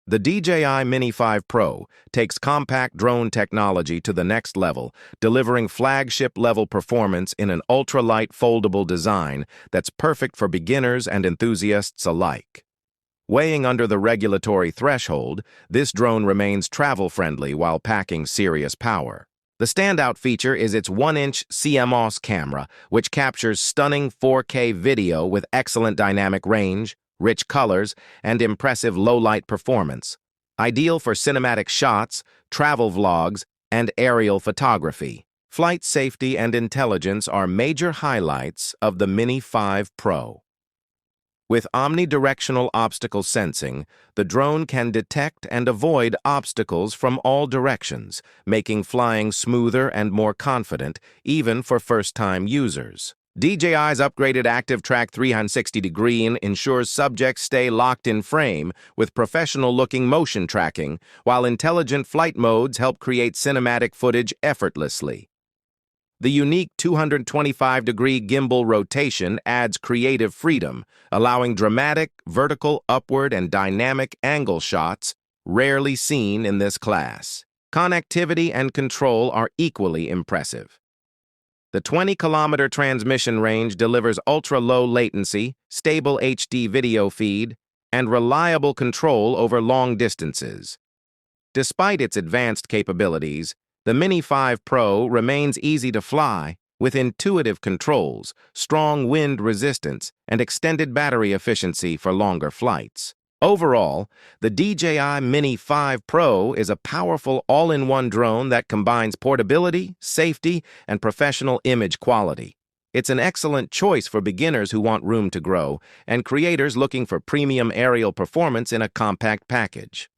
The DJI Mini 5 Pro takes compact drone technology to the next level, delivering flagship-level performance in an ultralight foldable design that's perfect for beginners and enthusiasts alike. Weighing under the regulatory threshold, this drone remains travel-friendly while packing serious power. The standout feature is its 1-inch CMOS camera, which captures stunning 4K video with excellent dynamic range, rich colors, and impressive low-light performance. Ideal for cinematic shots, travel vlogs, and aerial photography. Flight safety and intelligence are major highlights of the Mini 5 Pro. With omnidirectional obstacle sensing, the drone can detect and avoid obstacles from all directions, making flying smoother and more confident, even for first-time users. DJI's upgraded ActiveTrack 360-degree ensures subjects stay locked in frame with professional-looking motion tracking, while intelligent flight modes help create cinematic footage effortlessly. The unique 225-degree gimbal rotation adds creative freedom, allowing dramatic, vertical, upward, and dynamic angle shots rarely seen in this class. Connectivity and control are equally impressive. The 20-kilometer transmission range delivers ultra-low latency, stable HD video feed, and reliable control over long distances. Despite its advanced capabilities, the Mini 5 Pro remains easy to fly, with intuitive controls, strong wind resistance, and extended battery efficiency for longer flights. Overall, the DJI Mini 5 Pro is a powerful all-in-one drone that combines portability, safety, and professional image quality. It's an excellent choice for beginners who want room to grow and creators looking for premium aerial performance in a compact package.